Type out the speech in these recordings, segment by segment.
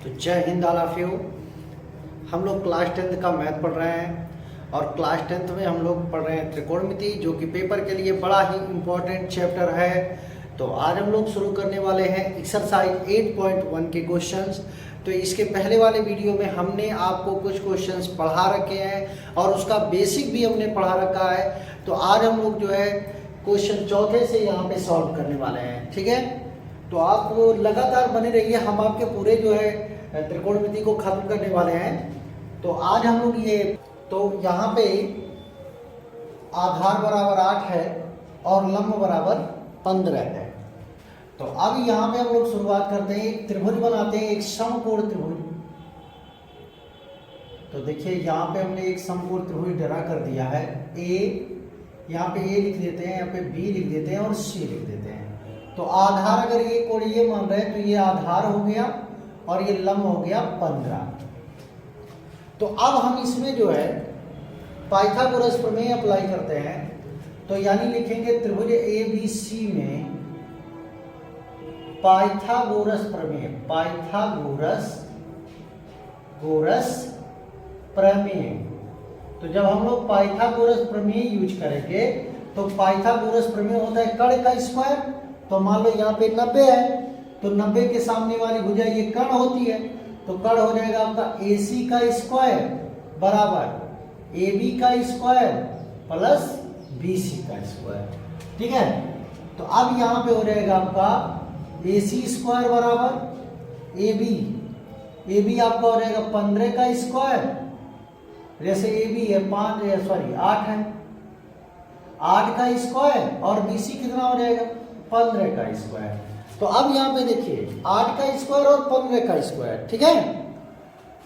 तो जय Hind all of you. हम लोग क्लास 10th का मैथ पढ़ रहे हैं और क्लास 10th में हम लोग पढ़ रहे हैं त्रिकोणमिति, जो कि पेपर के लिए बड़ा ही इम्पोर्टेंट चैप्टर है। तो आज हम लोग शुरू करने वाले हैं एक्सरसाइज 8.1 के क्वेश्चंस। तो इसके पहले वाले वीडियो में हमने आपको कुछ क्वेश्चंस पढ़ा रखे हैं और उसका बेसिक भी हमने पढ़ा रखा है। तो आज हम लोग जो है क्वेश्चन चौथे से यहाँ पे सॉल्व करने वाले हैं, ठीक है। तो आप लगातार बने रहिए, हम आपके पूरे जो है त्रिकोणमिति को खत्म करने वाले हैं। तो आज हम लोग ये तो यहाँ पे आधार बराबर 8 है और लंब बराबर 15 है। तो अब यहाँ पे हम लोग शुरुआत करते हैं, एक त्रिभुज बनाते हैं, एक समकोण त्रिभुज। तो देखिए यहाँ पे हमने एक समकोण त्रिभुज ड्रा कर दिया है। ए, यहाँ पे ए लिख देते हैं, यहाँ पे बी लिख देते हैं और सी लिख देते हैं। तो आधार अगर ये कोण ये मान रहे हैं तो ये आधार हो गया और ये लंब हो गया 15। तो अब हम इसमें जो है पाइथागोरस प्रमेय अप्लाई करते हैं। तो यानी लिखेंगे त्रिभुज ABC में पाइथागोरस प्रमेय, गोरस प्रमेय। तो जब हम लोग पाइथागोरस प्रमेय यूज करेंगे तो पाइथागोरस प्रमेय होता है कर्ण का स्क्वायर। तो मान लो यहाँ पे 90 है, तो 90 के सामने वाली भुजा ये कर्ण होती है, तो कर्ण हो जाएगा आपका AC का स्क्वायर बराबर AB का स्क्वायर प्लस BC का स्क्वायर, ठीक है। तो अब यहाँ पे हो जाएगा आपका AC स्क्वायर बराबर AB आपका हो जाएगा 15 का स्क्वायर। जैसे AB है 8 है, 8 का स्क्वायर और BC कितना हो जाएगा 15 का स्क्वायर। तो अब यहाँ पे देखिए 8 का स्क्वायर और 15 का स्क्वायर, ठीक है।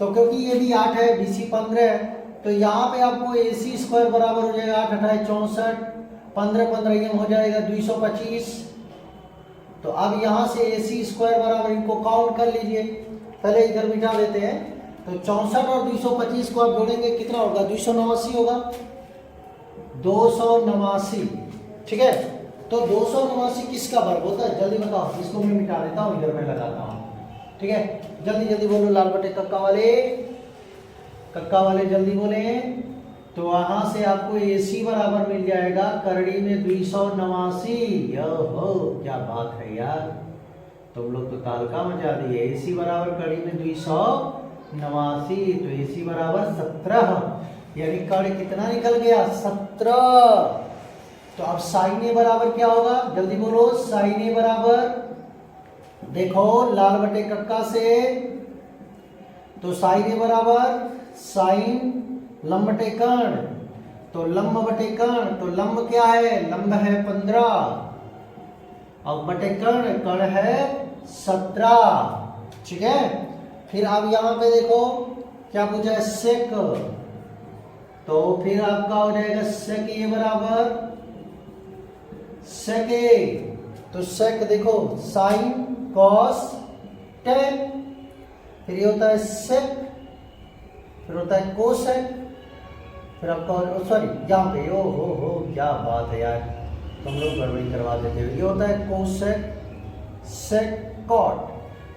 तो क्योंकि ये भी 8 है, BC 15 है, तो यहाँ पे आपको AC स्क्वायर बराबर हो जाएगा 8 8 64, 15 15 ये हो जाएगा 225। तो अब यहाँ से AC स्क्वायर बराबर इनको काउंट कर लीजिए, पहले इधर मिटा देते हैं। तो 64 और 225 को आप जोड़ेंगे कितना होगा, 289 होगा, 289, ठीक है। तो 289 किसका वर्ग होता है, जल्दी बताओ। इसको मैं मिटा देता हूँ, इधर मैं लगाता हूँ, ठीक है। जल्दी जल्दी बोलो, लाल बटे कक्का वाले जल्दी बोले। तो वहां से आपको AC बराबर मिल जाएगा करड़ी में 289। हो क्या बात है यार, तुम लोग तो तालका मचा दिए। AC बराबर करड़ी में 289, तो AC बराबर 17, यानी कर्ण कितना निकल गया 17। तो अब साइन ए बराबर क्या होगा, जल्दी बोलो। साइन ए बराबर देखो लाल बटे कक्का से, तो साइन ए बराबर साइन लंब बटे कर्ण, तो लंब बटे कर्ण, तो लंब क्या है, लंब है 15 और बटे कर्ण, कर्ण है 17, ठीक है। फिर अब यहां पे देखो क्या पूछा है, सेक। तो फिर आपका हो जाएगा सेक ए बराबर सेक ए। तो सेक देखो साइन कॉस टेन, फिर ये होता है सेक, फिर होता है कोसेक, फिर आपका सॉरी यहाँ पे ओ हो क्या बात है यार, तुम लोग गड़बड़ी करवा देते हो। ये होता है कोसेक, सेक कॉट।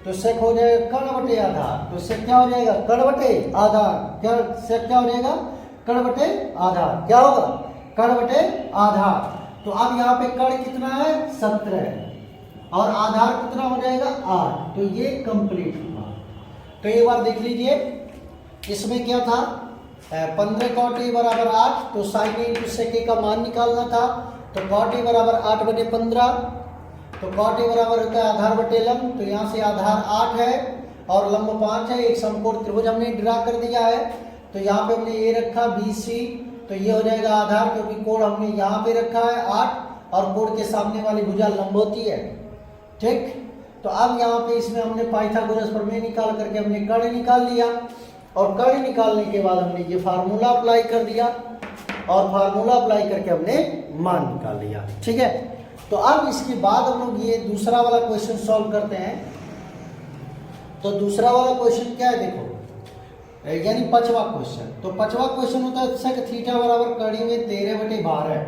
तो सेक हो जाएगा कर्ण बटे आधार, तो सेक क्या हो जाएगा, कर्ण बटे आधार। क्या सेक क्या हो जाएगा, कर्ण बटे आधार। क्या होगा, कर्ण बटे आधार। तो अब यहाँ पे कर्ण कितना है 17 और आधार कितना हो जाएगा 8। तो ये कंप्लीट हुआ। तो एक बार देख लीजिए, इसमें क्या था, 15 कॉट ए बराबर 8, तो साइन ए इंटू सेक ए का मान निकालना था। तो कॉट ए बराबर 8 बटे 15, तो कॉट ए बराबर होता है आधार बटे लंब। तो यहाँ से आधार 8 है और लंब 5 है, एक समकोण त्रिभुज हमने ड्रा कर दिया है। तो यहाँ पे हमने ये रखा BC, तो ये हो जाएगा आधार, क्योंकि कोण हमने यहाँ पे रखा है 8 और कोण के सामने वाली भुजा लंब होती है, ठीक। तो अब यहाँ पे इसमें हमने पाइथागोरस प्रमेय निकाल करके हमने कर्ण निकाल लिया और कर्ण निकालने के बाद हमने ये फार्मूला अप्लाई कर दिया और फार्मूला अप्लाई करके हमने मान निकाल लिया, ठीक है। तो अब इसके बाद हम लोग ये दूसरा वाला क्वेश्चन सॉल्व करते हैं। तो दूसरा वाला क्वेश्चन क्या है, देखो यानी पांचवा क्वेश्चन। तो पांचवा क्वेश्चन होता है सेक थीटा बराबर कड़ी में 13 बटे 12।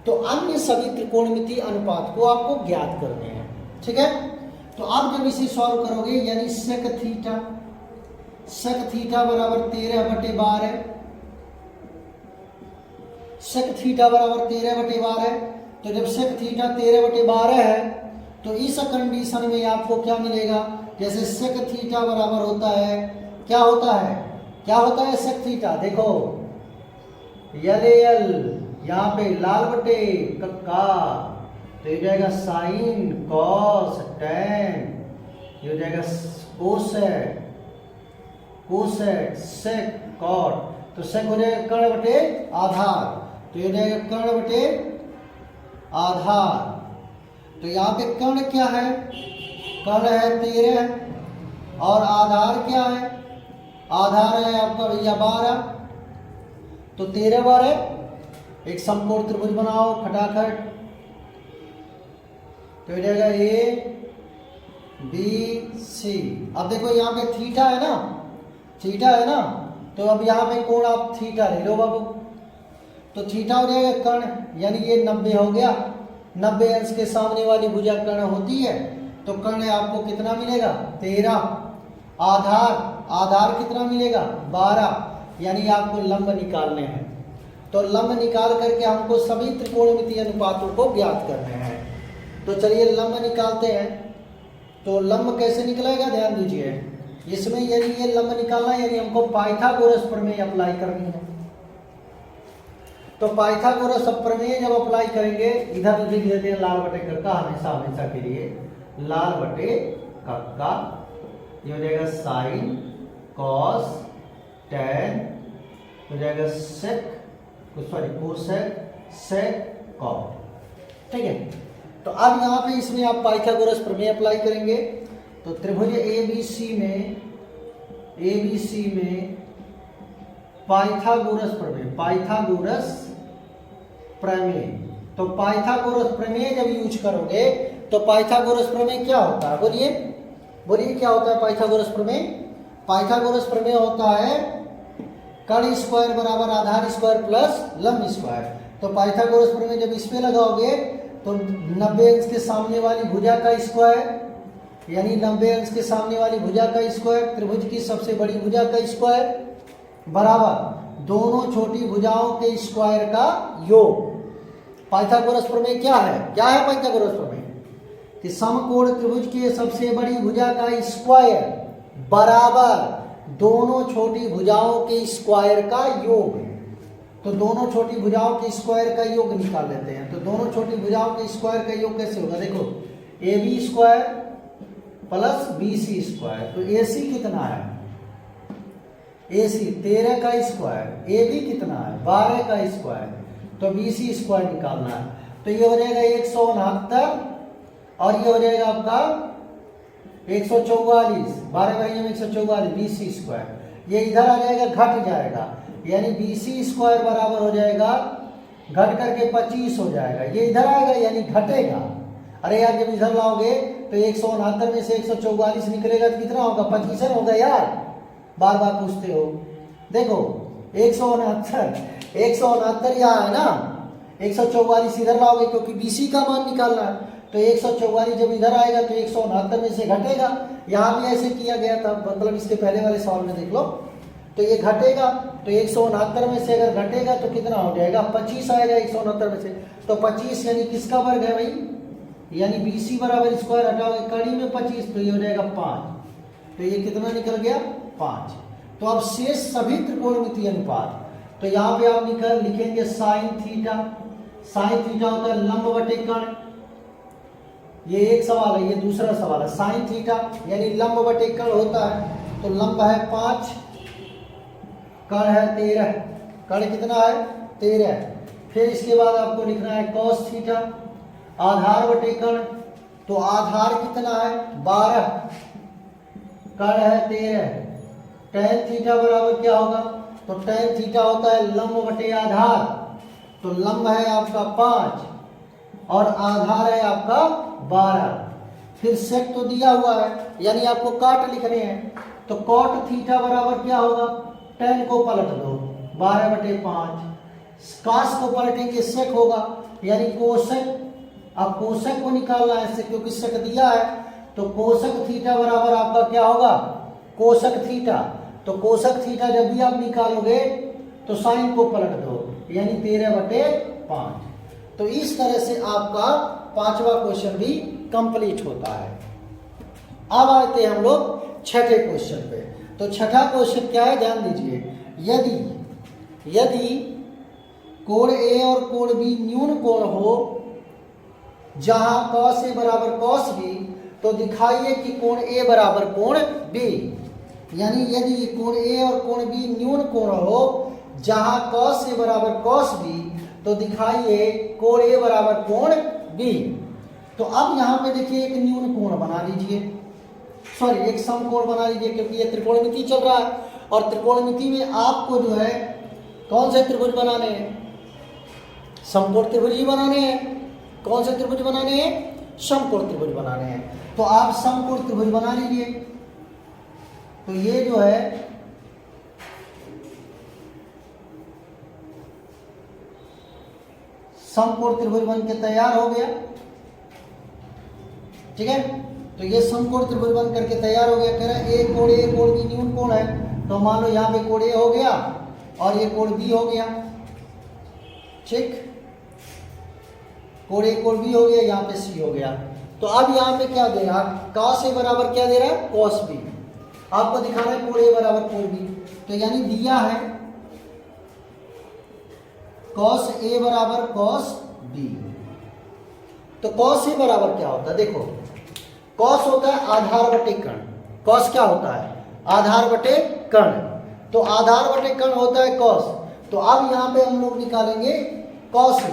तो अन्य सभी त्रिकोणमिति अनुपात को आपको ज्ञात करने हैं, ठीक है। तो आप जब इसे सॉल्व करोगे यानी सेक थीटा सेक थीटा बराबर 13/12, सेक थीटा बराबर 13/12। तो जब सेक थीटा 13/12 है तो इस कंडीशन में आपको क्या मिलेगा, जैसे सेक थीटा बराबर होता है, क्या होता है, क्या होता है सेक थीटा, देखो LAL यहाँ पे लाल बटे कक्का, तो ये जाएगा साइन कॉस टैन, ये हो जाएगा कोसेक, कोसेक सेक कॉट, तो सेक हो जाएगा कर्ण बटे आधार, तो ये हो जाएगा कर्ण बटे आधार। तो यहाँ पे कर्ण क्या है, कर्ण है 13 और आधार क्या है, आधार है आपका भैया 12। तो 13/12 एक समकोण त्रिभुज बनाओ खटाखट, तो हो जाएगा ABC। अब देखो यहाँ पे थीटा है ना, थीटा है ना, तो अब यहाँ पे कोण आप थीटा ले लो बाबू, तो थीटा हो जाएगा कर्ण, यानी ये 90 हो गया, 90 अंश के सामने वाली भुजा कर्ण होती है, तो कर्ण आपको कितना मिलेगा 13, आधार, आधार कितना मिलेगा 12, यानी आपको लंब निकालने हैं। तो लंब निकाल करके हमको सभी त्रिकोणमितीय अनुपातों को ज्ञात करने हैं। तो चलिए लंब निकालते हैं। तो लंब कैसे निकलेगा ध्यान दीजिए, इसमें यदि ये लंब निकालना है यानी हमको पाइथागोरस प्रमेय अप्लाई करनी है। तो पाइथागोरस प्रमेय जब अप्लाई करेंगे, इधर लिख देते हैं लाल बटे कक्का, हमेशा हमेशा के लिए लाल बटे कक्का, ये हो जाएगा साइन कॉस टैन, हो जाएगा सेक, सॉरी कोसेक सेक कॉट, ठीक है। तो अब यहाँ पे इसमें आप पाइथागोरस प्रमेय अप्लाई करेंगे। तो त्रिभुज ABC में पाइथागोरस प्रमेय, पाइथागोरस प्रमेय, तो पाइथागोरस प्रमेय जब यूज करोगे तो पाइथागोरस प्रमेय क्या होता है, बोलिए बोलिए क्या होता है पाइथागोरस प्रमेय। पाइथागोरस प्रमेय होता है कर्ण स्क्वायर बराबर आधार स्क्वायर प्लस लंब स्क्वायर। तो पाइथागोरस प्रमेय जब इस पे लगाओगे तो 90 अंश के सामने वाली भुजा का स्क्वायर, यानी 90 अंश के सामने वाली भुजा का स्क्वायर, त्रिभुज की सबसे बड़ी भुजा का स्क्वायर बराबर दोनों छोटी भुजाओं के स्क्वायर का योग। पाइथागोरस प्रमेय क्या है, क्या है पाइथागोरस प्रमेय कि समकोण त्रिभुज की सबसे बड़ी भुजा का स्क्वायर बराबर दोनों छोटी भुजाओं के स्क्वायर का योग। तो दोनों छोटी भुजाओं के स्क्वायर का योग निकाल लेते हैं। तो दोनों छोटी भुजाओं के स्क्वायर का योग कैसे होगा, देखो AB square plus BC square, तो AC कितना है, AC 13 का स्क्वायर, AB कितना है 12 का स्क्वायर, तो BC स्क्वायर निकालना है। तो ये हो जाएगा 169 और ये हो जाएगा आपका 144, 12 भाइयों में 144 BC स्क्वायर, ये इधर आ जाएगा घट जाएगा, यानी BC स्क्वायर बराबर हो जाएगा घट करके 25 हो जाएगा, ये इधर आएगा यानी घटेगा। अरे यार जब इधर लाओगे तो 169 में से 144 निकलेगा तो कितना होगा, 25 होगा यार, बार बार पूछते हो। देखो 169 यहाँ है ना, 144 इधर लाओगे क्योंकि BC का मान निकालना है, तो 144 जब इधर आएगा तो 169 में से घटेगा। यहाँ भी ऐसे किया गया था, मतलब इसके पहले वाले सवाल में देख लो, तो ये घटेगा, तो 169 में से अगर घटेगा तो कितना हो जाएगा 25 आएगा 169 में से, तो 25 यानी किसका वर्ग है भाई, यानी BC बराबर स्क्वायर हटाओगे कड़ी में 25, तो ये हो जाएगा 5, तो ये कितना निकल गया 5। तो अब शेष सभी त्रिकोणमितीय अनुपात, तो यहाँ पे आप लिखेंगे साइन थीटा, साइन थीटा होता है लंब बटे कर्ण, ये एक सवाल है, ये दूसरा सवाल है। साइन थीटा यानी लंब बटे कर्ण होता है, तो लंब है 5, कर्ण है 13, कर्ण कितना है 13। फिर इसके बाद आपको लिखना है कॉस थीटा, आधार बटे कर्ण, तो आधार कितना है 12, कर्ण है 13। टैन थीटा बराबर क्या होगा, तो टैन थीटा होता है लंब बटे आधार, तो लंब है आपका 5 और आधार है आपका 12। फिर सेक तो दिया हुआ है, यानी आपको काट लिखने हैं, तो कॉट थीटा बराबर क्या होगा, टैन को पलट दो 12/5, कास को पलटेंगे सेक होगा, यानी कोसेक। अब कोसेक को निकालना है इससे, क्योंकि सेक दिया है, तो कोसेक थीटा बराबर आपका क्या होगा कोसेक थीटा, तो कोसक थीटा जब भी आप निकालोगे तो साइन को पलट दो, यानी 13/5। तो इस तरह से आपका 5वां क्वेश्चन भी कंप्लीट होता है। अब आते हैं हम लोग छठे क्वेश्चन पे। तो छठा क्वेश्चन क्या है, ध्यान दीजिए। यदि कोण ए और कोण बी न्यून कोण हो जहां cos A बराबर cos B, तो दिखाइए कि कोण A बराबर कोण B। यानी यदि कोण A और कोण B न्यून कोण हो जहां cos A बराबर cos B, तो दिखाइए कोण A बराबर कोण B। तो अब यहां पे देखिए एक न्यून कोण बना लीजिए, सॉरी एक समकोण बना लीजिए, क्योंकि ये त्रिकोणमिति चल रहा है और त्रिकोणमिति में आपको जो है कौन से त्रिभुज बनाने हैं, समकोण त्रिभुज ही बनाने हैं। कौन से त्रिभुज बनाने हैं, समकोण त्रिभुज बनाने हैं। तो आप समकोण त्रिभुज बना लीजिए। तो ये जो है समकोण त्रिभुज बन के तैयार हो गया, ठीक है। तो ये समकोण त्रिभुज बन करके तैयार हो गया। कह रहा है एक कोण बी न्यून कोण है, तो मान लो यहाँ पे कोण ए हो गया और ये कोण बी हो गया, ठीक। कोण ए कोण बी हो गया, यहाँ पे सी हो गया। तो अब यहाँ पे क्या दे रहा है, cos A बराबर क्या दे रहा है, cos B। आपको दिखाना है कोण A बराबर कोण B, तो यानी दिया है cos A बराबर cos B। तो cos A बराबर क्या होता है, देखो cos होता है आधार बटे कर्ण। cos क्या होता है, आधार बटे कर्ण। तो आधार बटे कर्ण होता है cos। तो अब यहाँ पे हम लोग निकालेंगे cos A।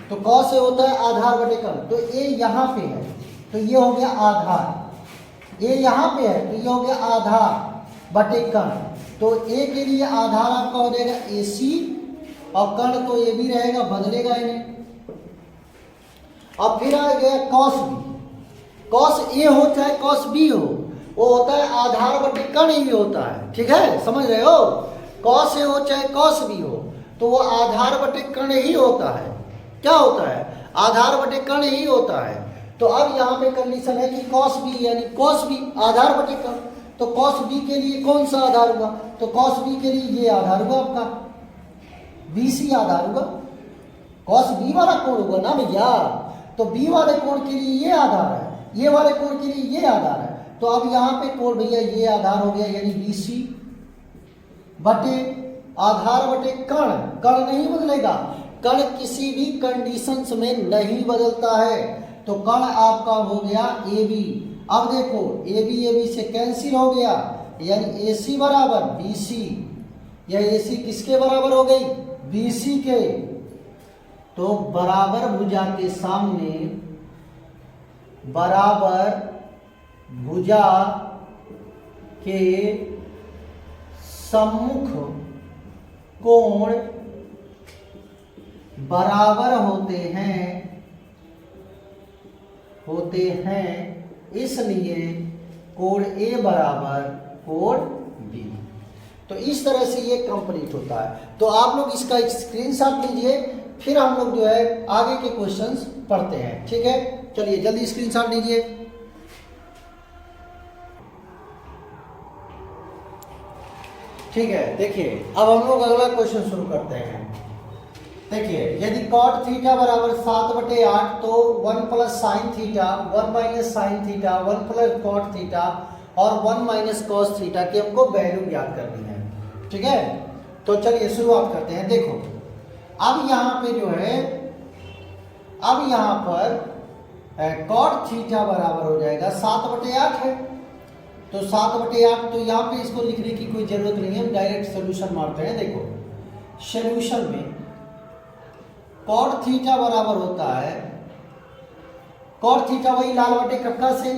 तो cos A होता है आधार बटे कर्ण। तो A यहाँ पे है तो ये हो गया आधार, A यहाँ पे है तो ये हो गया आधार बटे कर्ण। तो A के लिए आधार आपका हो जाएगा AC और कर्ण तो ये भी रहेगा, बदलेगा इन्हें। अब फिर आ गया cos B। cos A हो चाहे cos B हो, वो होता है आधार बटे कर्ण ही होता है, ठीक है, समझ रहे हो। cos A हो चाहे cos B हो, तो वो आधार बटे कर्ण ही होता है। क्या होता है, आधार बटे कर्ण ही होता है। तो अब यहाँ पे कंडीशन है कि cos B यानी cos B आधार बटे कर्ण। तो cos B के लिए कौन सा आधार हुआ, तो cos B के लिए ये आधार हुआ आपका BC आधार हुआ। cos B वाला कोण हुआ ना भैया, तो B वाले कोण के लिए ये आधार है, ये वाले कोण के लिए ये आधार है। तो अब यहाँ पे कोण भैया ये आधार हो गया, यानी BC बटे आधार बटे कर्ण। कर्ण नहीं बदलेगा, कर्ण किसी भी कंडीशंस में नहीं बदलता है। तो कर्ण आपका हो गया AB। अब देखो AB से कैंसिल हो गया, यानी AC बराबर BC। यह AC किसके बराबर हो गई, BC के। तो बराबर भुजा के सामने बराबर भुजा के सम्मुख कोण बराबर होते हैं, इसलिए कोण A बराबर कोण B। तो इस तरह से ये कंप्लीट होता है। तो आप लोग इसका एक स्क्रीनशॉट लीजिए, फिर हम लोग जो है आगे के क्वेश्चंस पढ़ते हैं, ठीक है। चलिए जल्दी स्क्रीनशॉट लीजिए। ठीक है, देखिए अब हम लोग अगला क्वेश्चन शुरू करते हैं। देखिए यदि cot थीटा बराबर 7/8, तो 1 plus sine theta, 1 minus sine theta, 1 plus cot theta और 1 माइनस कॉस थीटा की हमको वैल्यू ज्ञात करनी है, ठीक है। तो चलिए शुरुआत करते हैं। देखो अब यहाँ पे जो है, अब यहाँ पर cot थीटा बराबर हो जाएगा 7/8 है। तो 7/8, तो यहाँ पे इसको लिखने की कोई जरूरत नहीं है, हम डायरेक्ट सोल्यूशन मारते हैं। देखो सोल्यूशन में cot थीटा बराबर होता है, cot थीटा वही लाल बटे कक्का से,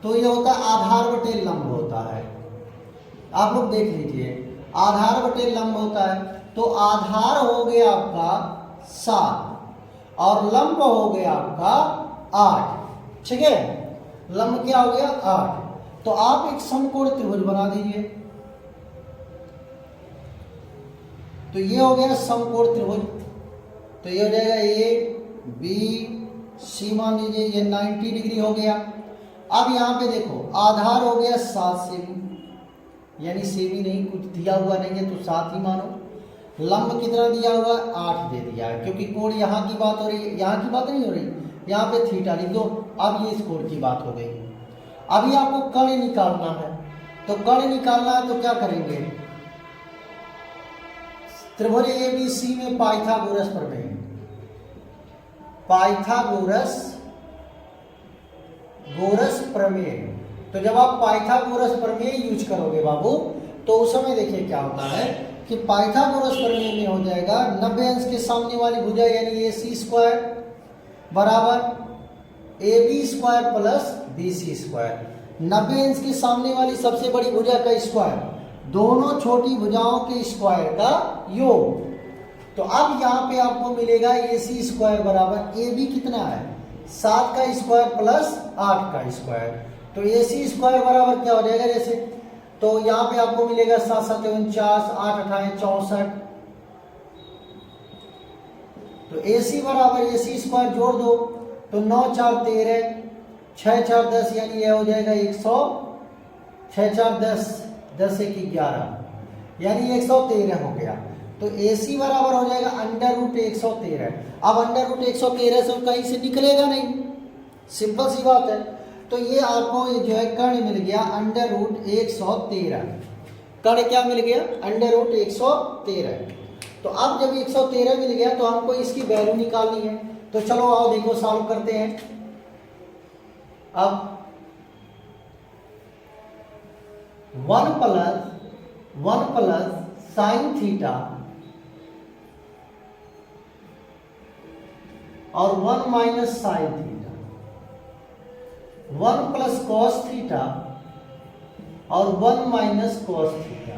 तो ये होता है आधार बटे लंब होता है। आप लोग देख लीजिए, आधार बटे लंब होता है। तो आधार हो गया आपका 7 और लंब हो गया आपका 8, ठीक है। लंब क्या हो गया 8। तो आप एक समकोण त्रिभुज बना दीजिए। तो ये हो गया समकोण त्रिभुज। तो ये हो जाएगा A B C, मान लीजिए ये 90 डिग्री हो गया। अब यहाँ पे देखो आधार हो गया 7 से भी, यानी सेमी नहीं, कुछ दिया हुआ नहीं है तो 7 ही मानो। लंब कितना दिया हुआ है, 8 दे दिया है, क्योंकि कोण यहाँ की बात हो रही है, यहाँ की बात नहीं हो रही, यहाँ पे थीटा लिख दो। अब ये इस कोण की बात हो गई। अभी आपको कर्ण निकालना है, तो कर्ण निकालना है तो क्या करेंगे, त्रिभुज एबीसी में पाइथागोरस प्रमेय, पाइथागोरस प्रमेय। तो जब आप पाइथागोरस प्रमेय यूज करोगे बाबू, तो उस समय देखिए क्या होता है कि पाइथागोरस प्रमेय में हो जाएगा 90 अंश के सामने वाली भुजा यानी AC स्क्वायर बराबर AB square plus BC square. 90 अंश के सामने वाली सबसे बड़ी भुजा का स्क्वायर, दोनों छोटी भुजाओं के स्क्वायर का योग। तो अब यहाँ पे आपको मिलेगा AC स्क्वायर बराबर AB कितना है, 7 का स्क्वायर प्लस 8 का स्क्वायर। तो AC स्क्वायर बराबर क्या हो जाएगा, जैसे तो यहाँ पे आपको मिलेगा 7 7 49, 8 8 64। तो AC बराबर AC स्क्वायर जोड़ दो तो 9 4 13, 6 4 10 यानी यह हो जाएगा 100, 6 4 10, 10 1 11 यानी 113 हो गया। तो AC बराबर हो जाएगा √113। अब √113 से कहीं से निकलेगा नहीं, सिंपल सी बात है। तो ये आपको जो है कर्ण मिल गया √113। कर्ण क्या मिल गया, √113। तो अब जब 113 मिल गया तो हमको इसकी वैल्यू निकालनी है। तो चलो आओ देखो सॉल्व करते हैं। अब 1 प्लस साइन थीटा और 1 minus sine theta, 1 plus cos theta और 1 माइनस कॉस थीटा।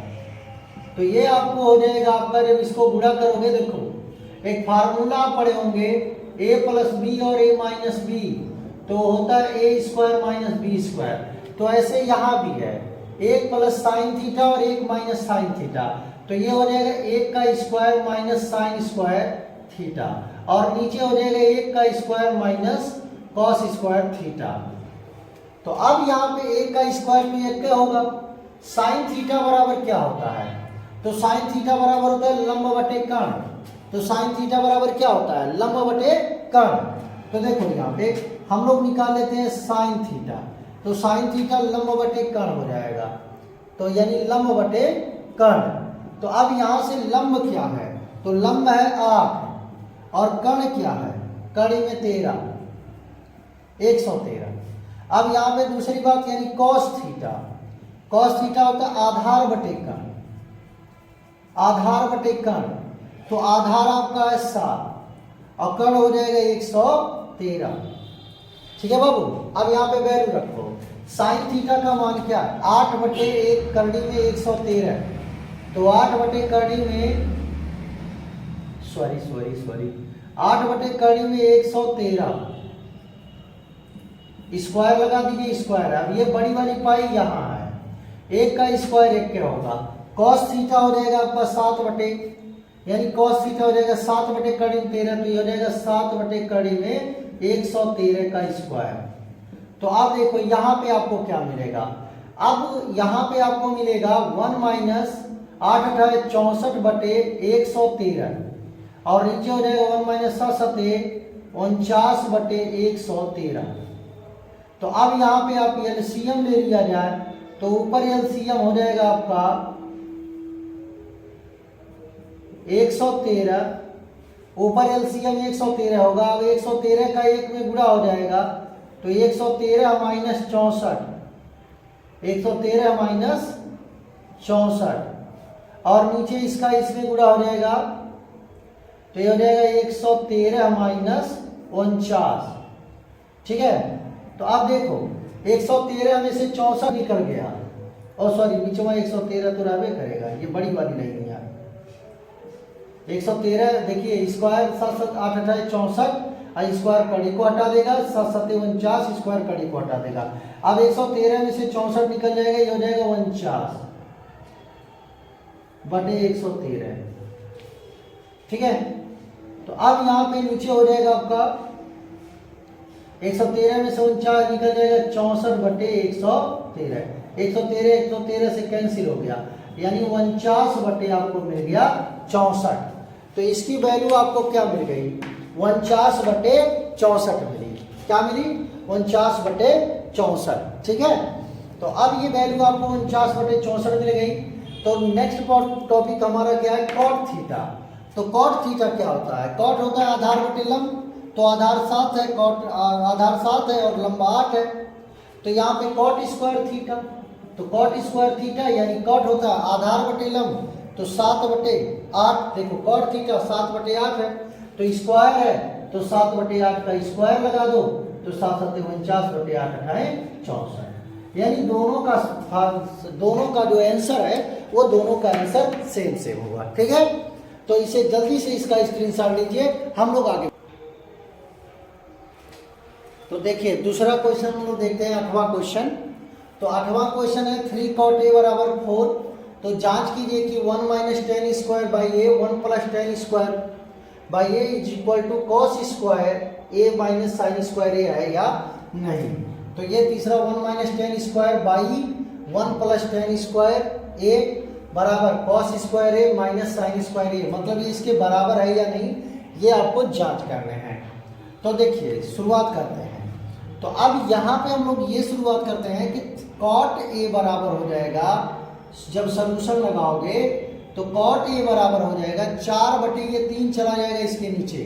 तो ये आपको हो जाएगा आपका, जब इसको गुणा करोगे, देखो एक फार्मूला पढ़े होंगे a प्लस बी और a माइनस बी, तो होता है a square minus b square. तो ऐसे यहाँ भी है 1 प्लस साइन थीटा और 1 माइनस साइन थीटा। तो ये हो जाएगा 1 का square minus sine square theta, और नीचे हो जाएगा 1 का square minus cos square theta. तो अब यहाँ पे 1 का स्क्वायर में 1 क्या होगा, साइन थीटा बराबर क्या होता है, तो साइन थीटा बराबर होता है लंब बटे कर्ण। तो साइन थीटा बराबर क्या होता है, लंब बटे कर्ण। तो देखो यहाँ पे हम लोग निकाल लेते हैं साइन थीटा, तो साइन थीटा लंब बटे कर्ण हो जाएगा, तो यानी लंब बटे कर्ण। तो अब यहाँ से लंब क्या है, तो लंब है 8 और कर्ण क्या है, कर्ण में 13, 113। अब यहाँ पे दूसरी बात यानी कॉस थीटा, कॉस थीटा होता है आधार बटे कर्ण, आधार बटे कर्ण। तो आधार आपका है 7 और कर्ण हो जाएगा 113। ठीक है बाबू। अब यहाँ पे वैल्यू रखो, साइन थीटा का मान क्या है, 8 बटे 1 करनी में 113। तो 8 बटे करनी में सॉरी 8 बटे करनी में 113, स्क्वायर लगा दीजिए, स्क्वायर। अब ये बड़ी वाली पाई यहाँ है, 1 का स्क्वायर 1 क्या होगा, कॉस थीटा हो जाएगा आपका 7 बटे, यानी कॉस थीटा हो जाएगा 7 बटे कड़ी में 13, तो ये हो जाएगा 7 बटे कड़ी में 113 का स्क्वायर। तो अब देखो यहाँ पे आपको क्या मिलेगा, अब यहाँ पे आपको मिलेगा 1 माइनस 8 8 64 बटे 113, और नीचे हो जाएगा 1 माइनस 7 7 49 बटे 113। तो अब यहाँ पे आप एलसीएम ले लिया जाए, तो ऊपर एलसीएम हो जाएगा आपका 113, ऊपर एलसीएम 113 होगा। अब 113 का 1 में गुणा हो जाएगा, तो 113 माइनस 64, 113 माइनस 64, और नीचे इसका इसमें गुणा हो जाएगा, तो ये हो जाएगा 113 माइनस 49। ठीक है। तो आप देखो 113 में से 64 निकल गया, और सॉरी नीचे में 113 तो रहबे करेगा, ये बड़ी वाली नहीं है यार। 113 देखिए, स्क्वायर 7 7 8 8 64, और स्क्वायर कड़ी को हटा देगा, 7 7 49, स्क्वायर कड़ी को हटा देगा। अब 113 में से 64 निकल जाएगा, ये हो जाएगा 49 बटे 113। ठीक है। तो अब यहाँ पे नीचे हो जाएगा आपका 113 में से 49 निकल जाएगा 64/113। 113 से कैंसिल हो गया, यानी 49 आपको मिल गया 64। तो इसकी वैल्यू आपको क्या मिल गई? 49/64 मिली। क्या मिली? 49/64। ठीक है, तो अब ये वैल्यू आपको 49/64 मिल गई। तो नेक्स्ट टॉपिक हमारा क्या है? Cot theta. तो कॉट थीटा क्या होता है? कॉट होता है आधार बटे लंब। तो आधार 7 है, कॉट आधार 7 है और लंब 8 है। तो यहाँ पे कॉट स्क्वायर थीटा, तो कॉट स्क्वायर थीटा यानी कॉट होता है आधार बटे लंब, तो 7/8। देखो कॉट थीटा 7/8 है, तो स्क्वायर है तो 7/8 का स्क्वायर लगा दो, तो 7 7 49/8 64। यानी दोनों का जो आंसर है वो दोनों का आंसर सेम होगा। ठीक है, तो इसे जल्दी से इसका स्क्रीनशॉट लीजिए, हम लोग आगे। तो देखिए दूसरा क्वेश्चन हम लोग देखते हैं, 8वां क्वेश्चन। तो 8वां क्वेश्चन है 3 cot a बराबर 4। तो जांच कीजिए कि 1 - tan square by A 1 + tan square by A is equal to cos square A minus sine square A है या नहीं। तो ये तीसरा 1 - tan square by 1 + tan square A बराबर cos square A minus sine square A, मतलब ये इसके बराबर है या नहीं, ये आपको जांच करने हैं। तो देखिए शुरुआत करते हैं। तो अब यहाँ पे हम लोग ये शुरुआत करते हैं कि कॉट ए बराबर हो जाएगा, जब सॉल्यूशन लगाओगे तो कॉट ए बराबर हो जाएगा 4/3 चला जाएगा इसके नीचे।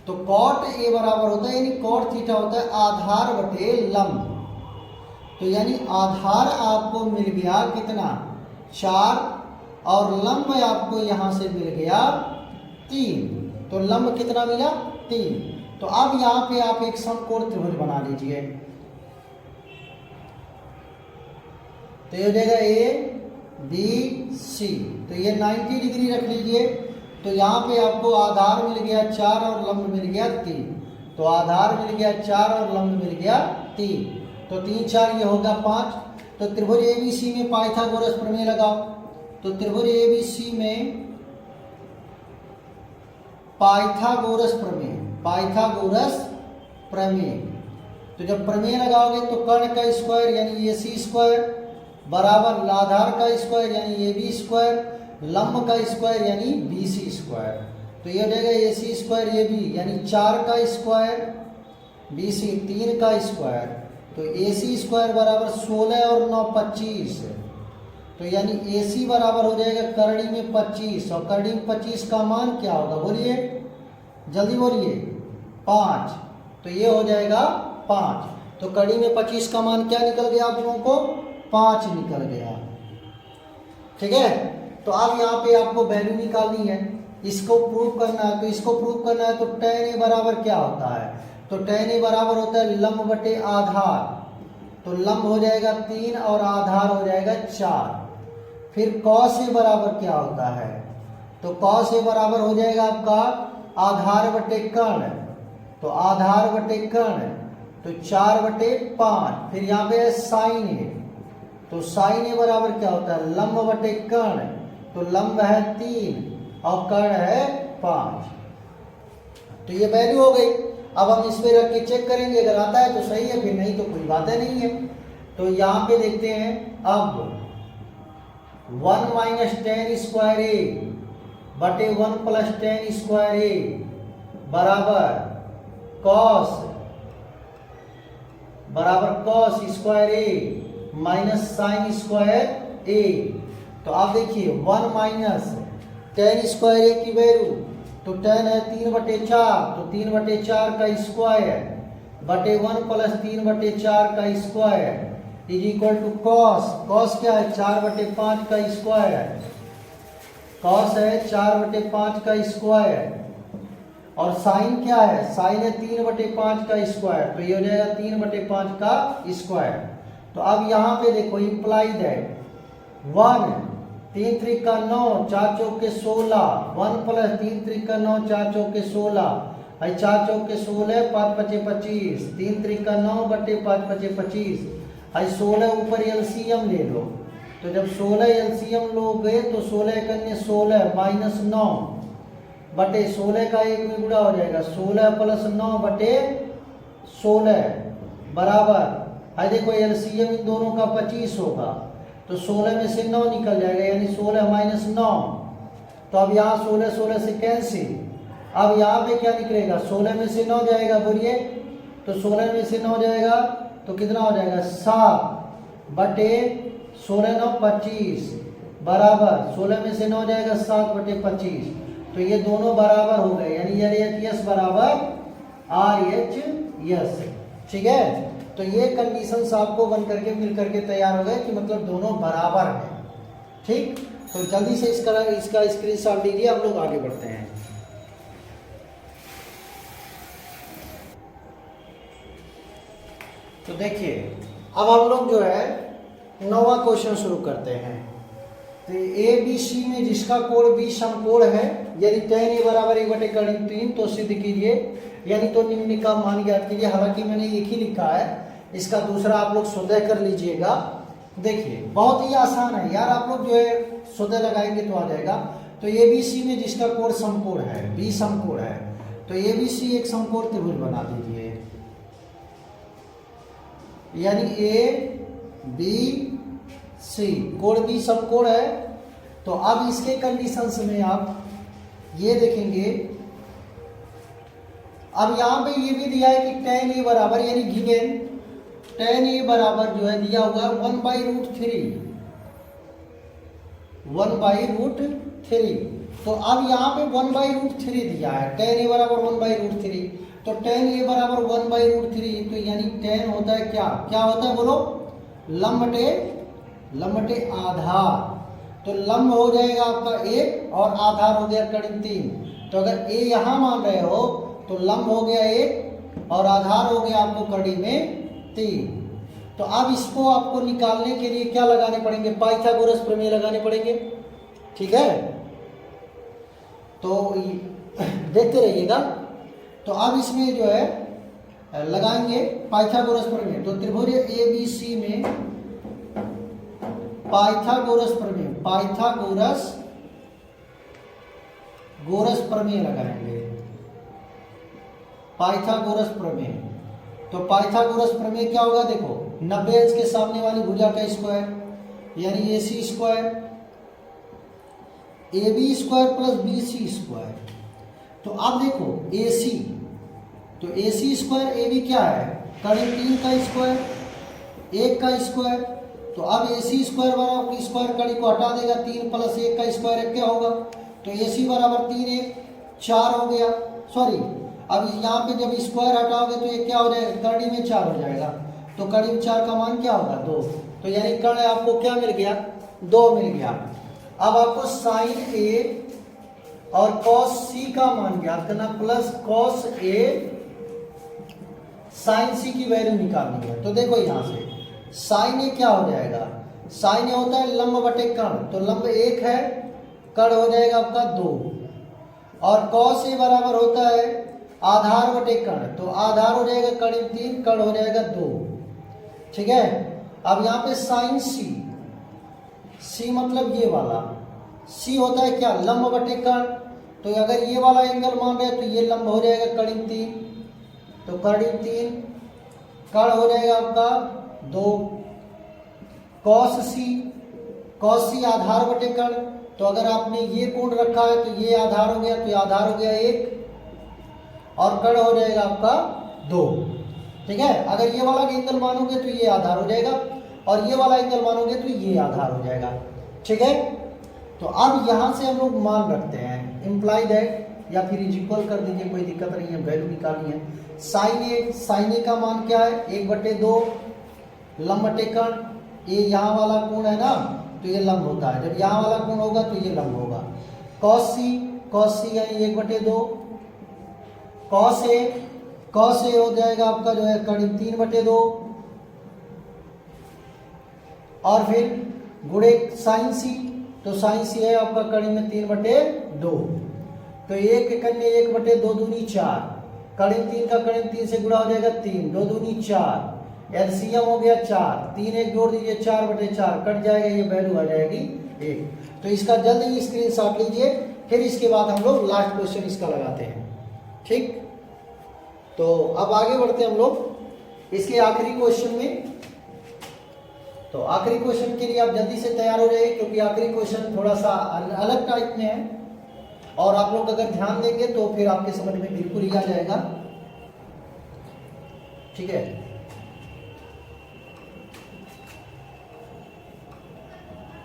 तो कॉट ए बराबर होता है, यानी कॉट थीटा होता है आधार बटे लंब। तो यानी आधार आपको मिल गया कितना? 4, और लंब आपको यहां से मिल गया 3। तो लंब कितना मिला? 3। तो अब यहां पे आप एक समकोण त्रिभुज बना लीजिए। तो ये हो जाएगा ए बी सी। तो ये 90 डिग्री रख लीजिए। तो यहाँ पे आपको आधार मिल गया 4 और लंब मिल गया 3। तो आधार मिल गया 4 और लंब मिल गया 3। तो 3 4 ये होगा 5। तो त्रिभुज एबीसी में पाइथागोरस प्रमेय लगाओ। तो त्रिभुज एबीसी में पाइथागोरस प्रमेय। तो जब प्रमेय लगाओगे तो कर्ण का स्क्वायर यानी ए सी स्क्वायर बराबर आधार का स्क्वायर यानी ए बी स्क्वायर, लंब का स्क्वायर यानी बी सी स्क्वायर। तो ये हो जाएगा ए सी स्क्वायर ए बी यानी 4 का स्क्वायर, बी सी 3 का स्क्वायर। तो ए सी स्क्वायर बराबर 16 और 9 25। तो यानी ए सी बराबर हो जाएगा करड़ी में 25, और करड़ी में 25 का मान क्या होगा? बोलिए, जल्दी बोलिए। 5। तो ये हो जाएगा 5। तो कड़ी में 25 का मान क्या निकल गया आप लोगों को? 5 निकल गया। ठीक है, तो अब यहाँ पे आपको वैल्यू निकालनी है, इसको प्रूव करना है। तो इसको प्रूव करना है तो tan a बराबर क्या होता है? तो tan a बराबर होता है लंब बटे आधार। तो लंब हो जाएगा 3 और आधार हो जाएगा 4। फिर cos a बराबर क्या होता है? तो cos a बराबर हो जाएगा आपका आधार बटे कर्ण। तो आधार बटे कर्ण तो 4/5। फिर यहाँ पे है साइन ए। तो साइन ए बराबर क्या होता है? लंब बटे कर्ण। तो लंब है 3 और कर्ण है 5। तो ये वैल्यू हो गई। अब हम इस पे रख के चेक करेंगे, अगर आता है तो सही है, फिर नहीं तो कोई बात नहीं है। तो यहाँ पे देखते हैं अब 1 - tan स्क्वायर ए बटे 1 + tan स्क्वायर ए बराबर cos square A minus sine square ए। तो आप देखिए 1 - tan स्क्वायर ए की वैल्यू, तो tan है 3/4, तो 3/4 का स्क्वायर बटे 1 + 3/4 का square is equal to cos क्या है? 4/5 का स्क्वायर। cos है 4/5 का स्क्वायर, और साइन क्या है? साइन है 3/5 का स्क्वायर। तो ये हो जाएगा 3/5 का स्क्वायर। तो अब यहाँ पे देखो इंप्लाई दैट 1 3 3 का 9 4 चौक के 16, 1 + 3 3 का 9 4 चौक के 16, 4 चौक के 16 5 5 25, 3 3 का 9 बटे 5 5 25, 16 ऊपर एलसीएम ले लो। तो जब 16 एलसीएम लोगे तो 16 कन्या 16 माइनस 9 बटे 16 का 1 में गुणा हो जाएगा, 16 + 9 बटे 16 बराबर, है देखो एलसीएम इन दोनों का 25 होगा, तो 16 में से 9 निकल जाएगा, यानी 16 माइनस 9। तो अब यहाँ 16 16 से कैंसिल। अब यहाँ पे क्या निकलेगा, 16 में से 9 जाएगा, बोलिए, तो 16 में से 9 जाएगा तो कितना हो जाएगा, 7 बटे 16 9 25 बराबर, 16 में से 9 जाएगा 7 बटे 25, तो ये दोनों बराबर हो गए, यानी RHS बराबर RHS। ठीक है, तो ये कंडीशंस आपको बन करके मिल करके तैयार हो गए कि मतलब दोनों बराबर हैं। ठीक, तो जल्दी से इसका स्क्रीनशॉट लीजिए, हम लोग आगे बढ़ते हैं। तो देखिए अब हम लोग जो है 9वां क्वेश्चन शुरू करते हैं। तो ABC में जिसका कोण B समकोण है, यदि tan A बराबर 1/3 तो सिद्ध कीजिए, यानी तो निम्न का मान ज्ञात कीजिए। हालांकि मैंने एक ही लिखा है, इसका दूसरा आप लोग स्वतः कर लीजिएगा। देखिए बहुत ही आसान है यार, आप लोग जो है स्वतः लगाएंगे तो आ जाएगा। तो ABC में जिसका कोण समकोण है, B समकोण है, तो ABC एक समकोण त्रिभुज बना दीजिए, यानी ABC कोण B समकोण है। तो अब इसके कंडीशंस में आप ये देखेंगे, अब यहां पे ये भी दिया है कि tan A बराबर, यानी गिवन tan A बराबर जो है दिया हुआ 1/√3, 1/√3। तो अब यहाँ पे 1/√3 दिया है, tan A बराबर 1/√3, तो tan A बराबर 1/√3, तो यानी tan होता है क्या, क्या होता है बोलो, लंब बटे आधार। तो लंब हो जाएगा आपका 1 और आधार हो गया करीब 3। तो अगर A यहाँ मान रहे हो तो लंब हो गया 1 और आधार हो गया आपको कड़ी में 3। तो अब इसको आपको निकालने के लिए क्या लगाने पड़ेंगे, पाइथागोरस प्रमेय लगाने पड़ेंगे। ठीक है, तो देखते रहिएगा। तो अब इसमें जो है लगाएंगे पाइथागोरस प्रमेय। तो त्रिभुज ABC में पाइथागोरस प्रमेय लगाएंगे, पाइथागोरस प्रमेय। तो पाइथागोरस प्रमेय क्या होगा, देखो 90 अंश के सामने वाली भुजा का स्क्वायर, यानी AC square, AB square plus BC square. तो अब देखो AC, तो AC स्क्वायर AB क्या है, करीब 3 का स्क्वायर, 1 का स्क्वायर। तो अब AC स्क्वायर बराबर स्क्वायर कड़ी को हटा देगा, 3 प्लस 1 का स्क्वायर क्या होगा, तो AC बराबर 3 1 4 हो गया। सॉरी, अब यहाँ पे जब स्क्वायर हटाओगे तो ये क्या हो जाएगा, कड़ी में 4 हो जाएगा। तो कड़ी में 4 का मान क्या होगा, 2। तो यानी कर्ण आपको क्या मिल गया, 2 मिल गया। अब आपको साइन A और कॉस C का मान ज्ञात करना, plus cos A sine C की वैल्यू निकालनी है। तो देखो यहाँ से साइन A क्या हो जाएगा, साइन A होता है लंब बटे कर्ण, तो लंब 1 है, कर्ण हो जाएगा आपका 2, और कॉस A बराबर होता है आधार बटे कर्ण, तो आधार हो जाएगा करीब 3, कर्ण हो जाएगा 2। ठीक है, अब यहाँ पे साइन C मतलब ये वाला C होता है क्या, लंब बटे कर्ण। तो अगर ये वाला एंगल मान रहे हैं तो ये लंब हो जाएगा करीब 3, तो करीब 3, कर्ण हो जाएगा आपका 2। कॉस C आधार बटे कर्ण, तो अगर आपने ये कोण रखा है तो ये आधार हो गया, तो ये आधार हो गया 1 और कर्ण हो जाएगा आपका 2। ठीक है, अगर ये वाला एंगल मानोगे तो ये आधार हो जाएगा, और ये वाला एंगल मानोगे तो ये आधार हो जाएगा। ठीक है, तो अब यहां से हम लोग मान रखते हैं इम्प्लाइड है, या फिर इज इक्वल कर दीजिए, कोई दिक्कत नहीं है, वैल्यू निकालनी है। साइन ए का मान क्या है, 1/2 लंब बटे कर्ण। ये यहाँ वाला कोण है ना, तो ये लंब होता है, जब यहाँ वाला कोण होगा तो ये लंब होगा। कॉस सी यानी 1/2, कॉस ए हो जाएगा आपका जो है करीब 3/2, और फिर गुणे साइन सी, तो साइन सी है आपका कड़ी में 3/2। तो 1 कन्या 1/2 दूनी 4, कड़ी 3 का कड़ी 3 से गुणा हो जाएगा 3, 2 दूनी 4, एलसीएम हो गया 4, 3 1 जोड़ दीजिए 4/4, कट जाएगा, ये वैल्यू आ जाएगी 1। तो इसका जल्दी स्क्रीनशॉट लीजिए, फिर इसके बाद हम लोग लास्ट क्वेश्चन इसका लगाते हैं। ठीक। तो अब आगे बढ़ते हैं हम लोग इसके आखिरी क्वेश्चन में। तो आखिरी क्वेश्चन के लिए आप जल्दी से तैयार हो जाइए, क्योंकि आखिरी क्वेश्चन थोड़ा सा अलग टाइप में है और आप लोग अगर ध्यान देंगे तो फिर आपके समझ में बिल्कुल ही आ जाएगा। ठीक है,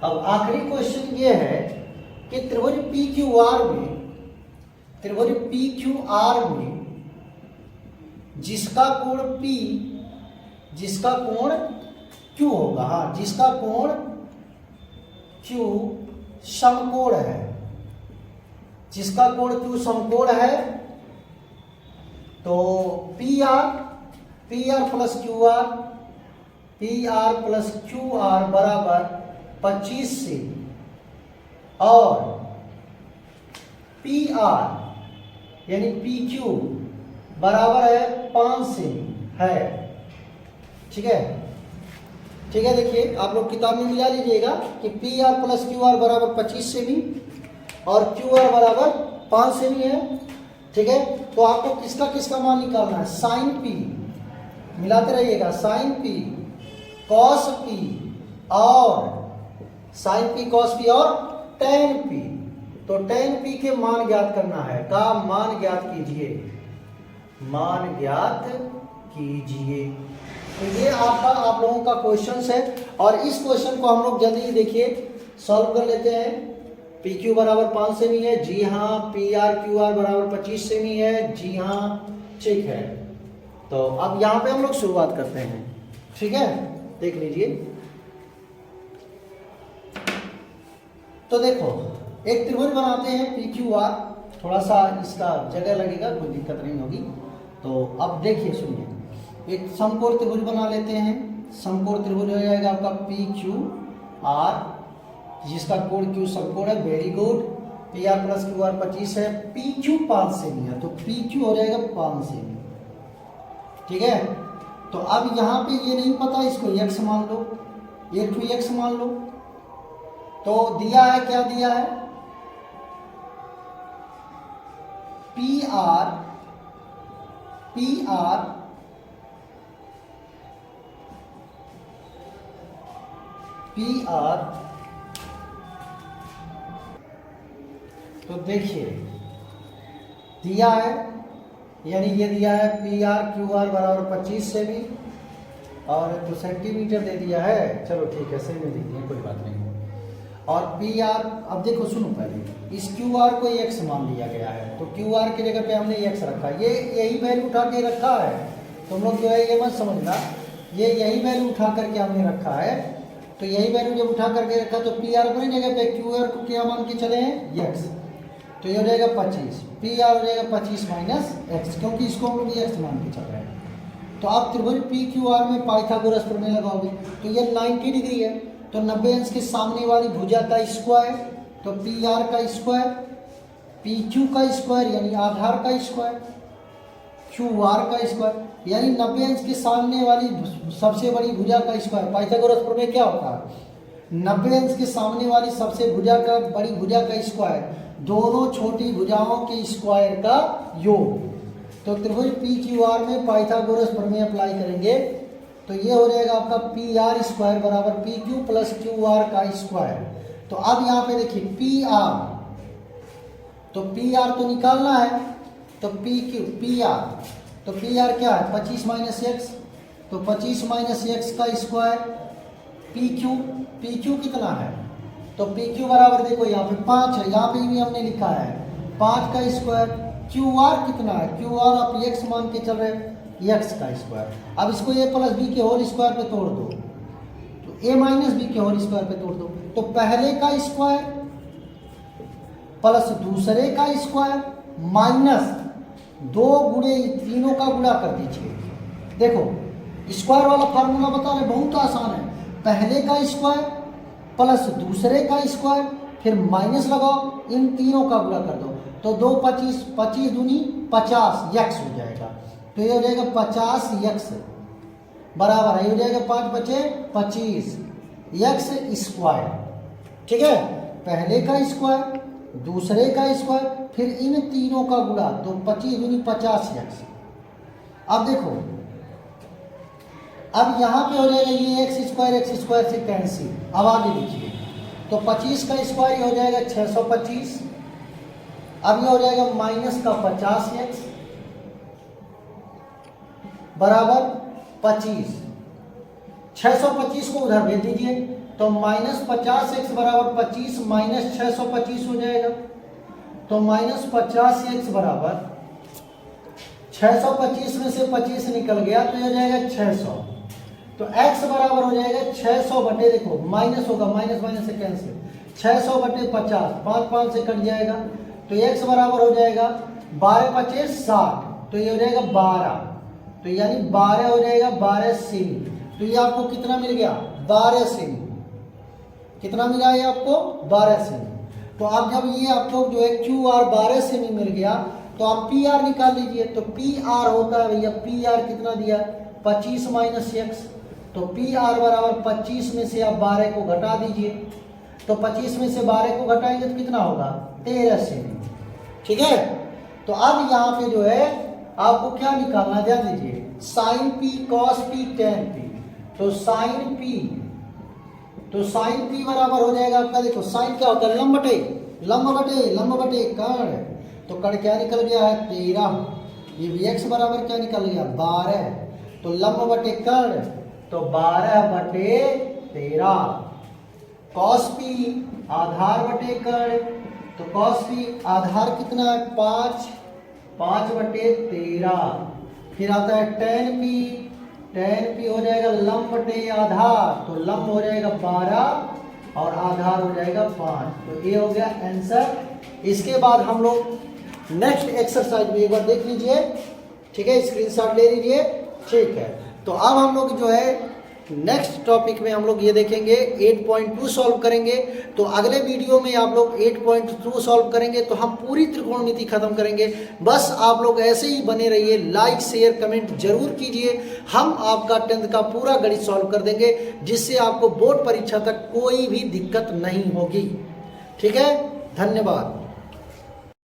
अब आखिरी क्वेश्चन ये है कि त्रिभुज PQR में जिसका कोण P, जिसका कोण Q होगा, हाँ, जिसका कोण Q समकोण है, जिसका कोण Q समकोण है, तो PR प्लस QR बराबर 25 से और PR यानी PQ बराबर है 5 से है। ठीक है, ठीक है, देखिए आप लोग किताब में मिला लीजिएगा कि PR प्लस QR बराबर 25 से भी और QR बराबर 5 से भी है। ठीक है, तो आपको किसका किसका मान निकालना है, साइन P मिलाते रहिएगा, साइन P कॉस P और साइन P कॉस P और टेन P। तो टेन P के मान ज्ञात करना है, का मान ज्ञात कीजिए, मान ज्ञात कीजिए। तो ये आपका आप लोगों का क्वेश्चन है और इस क्वेश्चन को हम लोग जल्दी देखिए सॉल्व कर लेते हैं। PQ बराबर 5 सेमी है, जी हाँ। PR QR बराबर 25 सेमी है, जी हाँ, ठीक है। तो अब यहाँ पे हम लोग शुरुआत करते हैं। ठीक है, देख लीजिए। तो देखो एक त्रिभुज बनाते हैं PQR, थोड़ा सा इसका जगह लगेगा, कोई दिक्कत नहीं होगी। तो अब देखिए सुनिए, एक समकोण त्रिभुज बना लेते हैं। समकोण त्रिभुज हो जाएगा आपका PQR, जिसका कोण Q समकोण है, very good. PR plus QR 25 है, PQ 5 सेमी है, तो PQ हो जाएगा 5 सेमी। ठीक है, तो अब यहाँ पे ये नहीं पता, इसको x मान लो, ये 2x मान लो। तो दिया है, क्या दिया है, PR तो देखिए दिया है, यानी ये दिया है PR QR बराबर 25 सेमी और तो सेंटीमीटर दे दिया है, चलो ठीक है, सेमी दे दिया, कोई बात नहीं। और PR, अब देखो सुनो, पहले इस QR को x मान लिया गया है, तो QR की जगह पे हमने x रखा, ये यही वैल्यू उठा के रखा है। तुम लोग जो है ये मत समझना, ये यही वैल्यू उठा करके हमने रखा है। तो यही वैल्यू जब उठा करके रखा तो PR अपनी जगह पे, QR को क्या मान के चले हैं, x, तो ये हो जाएगा 25। PR हो जाएगा 25 माइनस x, क्योंकि इसको हम लोग x मान के चल रहे हैं। तो आप त्रिभुज PQR में पाइथागोरस प्रमेय लगाओगे तो ये 90 डिग्री है, तो 90 अंश के सामने वाली भुजा का स्क्वायर, तो PR का स्क्वायर, PQ का स्क्वायर यानी आधार का स्क्वायर, QR का स्क्वायर यानी 90 अंश के सामने वाली सबसे बड़ी भुजा का स्क्वायर। पाइथागोरस प्रमेय क्या होता है, 90 अंश के सामने वाली सबसे बड़ी भुजा का स्क्वायर, दोनों छोटी भुजाओं के स्क्वायर का योग। तो त्रिभुज PQR में पाइथागोरस प्रमेय अप्लाई करेंगे तो ये हो जाएगा आपका PR स्क्वायर बराबर PQ प्लस QR का स्क्वायर। तो अब यहाँ पे देखिए PR, तो PR तो निकालना है, तो PR, तो PR क्या है, 25 माइनस x, तो 25 माइनस x का स्क्वायर, PQ कितना है, तो PQ बराबर देखो यहाँ पे 5 है, यहाँ पे भी हमने लिखा है 5 का स्क्वायर। QR कितना है, QR आप x मान के चल रहे हैं, x का स्क्वायर। अब इसको a प्लस बी के होल स्क्वायर पे तोड़ दो, तो a माइनस बी के होल स्क्वायर पे तोड़ दो, तो पहले का स्क्वायर प्लस दूसरे का स्क्वायर माइनस 2 गुणे तीनों का गुणा कर दीजिए। देखो स्क्वायर वाला फार्मूला बता रहे, बहुत आसान है, पहले का स्क्वायर प्लस दूसरे का स्क्वायर फिर माइनस लगाओ, इन तीनों का गुणा कर दो, तो 2 25, 25 दूनी 50 x हो जाएगा। तो ये हो जाएगा 50x बराबर है, ये हो जाएगा 5 बचे 25 x स्क्वायर। ठीक है, पहले का स्क्वायर दूसरे का स्क्वायर फिर इन तीनों का गुणा, तो 25 दूनी 50x। अब देखो, अब यहां पे हो जाएगा ये एक्स स्क्वायर से कैंसिल। अब आगे देखिए, तो 25 का स्क्वायर हो जाएगा 625। अब ये हो जाएगा माइनस का 50x बराबर 25। 625 को उधर भेज दीजिए, तो माइनस 50x बराबर 25 माइनस 625 हो जाएगा। तो माइनस 50x बराबर 625 में से 25 निकल गया तो ये हो जाएगा 600। तो x बराबर हो जाएगा 600 बटे, देखो माइनस होगा, माइनस माइनस से कैंसिल, 600 बटे 50, 5 5 से कट जाएगा। तो x बराबर हो जाएगा 12 25 60, तो ये हो जाएगा 12। तो यानी 12 हो जाएगा 12 सेमी। तो ये आपको कितना मिल गया? 12 सेमी। कितना मिला ये आपको? 12 सेमी। तो अब जब ये आपको जो है QR 12 सेमी मिल गया, तो आप PR निकाल लीजिए। तो PR होता है भैया, PR कितना दिया? 25 माइनस x। तो PR बराबर 25 में से आप 12 को घटा दीजिए। तो 25 में से 12 को घटाएंगे तो कितना होगा? 13 सेमी। ठीक है। तो अब यहाँ पे जो है आपको क्या निकालना, ध्यान दीजिए, sine P cos P tan P। तो साइन P बराबर हो जाएगा आपका, देखो साइन क्या होता है? लंब बटे कर्ण। तो कर्ण क्या निकल गया है? 13। ये भी x बराबर क्या निकल गया? 12। तो लंब बटे कर्ण, तो 12 बटे 13। कॉस P आधार बटे कर्ण, तो कॉस P आधार कितना है? 5 बटे 13। फिर आता है tan P हो जाएगा लंब बटे आधार, तो लंब हो जाएगा 12 और आधार हो जाएगा 5। तो ये हो गया आंसर। इसके बाद हम लोग नेक्स्ट एक्सरसाइज में एक बार देख लीजिए, ठीक है, स्क्रीनशॉट ले लीजिए, ठीक है। तो अब हम लोग जो है नेक्स्ट टॉपिक में हम लोग ये देखेंगे 8.2 सॉल्व करेंगे। तो अगले वीडियो में आप लोग 8.2 सॉल्व करेंगे तो हम पूरी त्रिकोणमिति खत्म करेंगे। बस आप लोग ऐसे ही बने रहिए, लाइक शेयर कमेंट जरूर कीजिए। हम आपका 10th का पूरा गणित सॉल्व कर देंगे, जिससे आपको बोर्ड परीक्षा तक कोई भी दिक्कत नहीं होगी। ठीक है, धन्यवाद।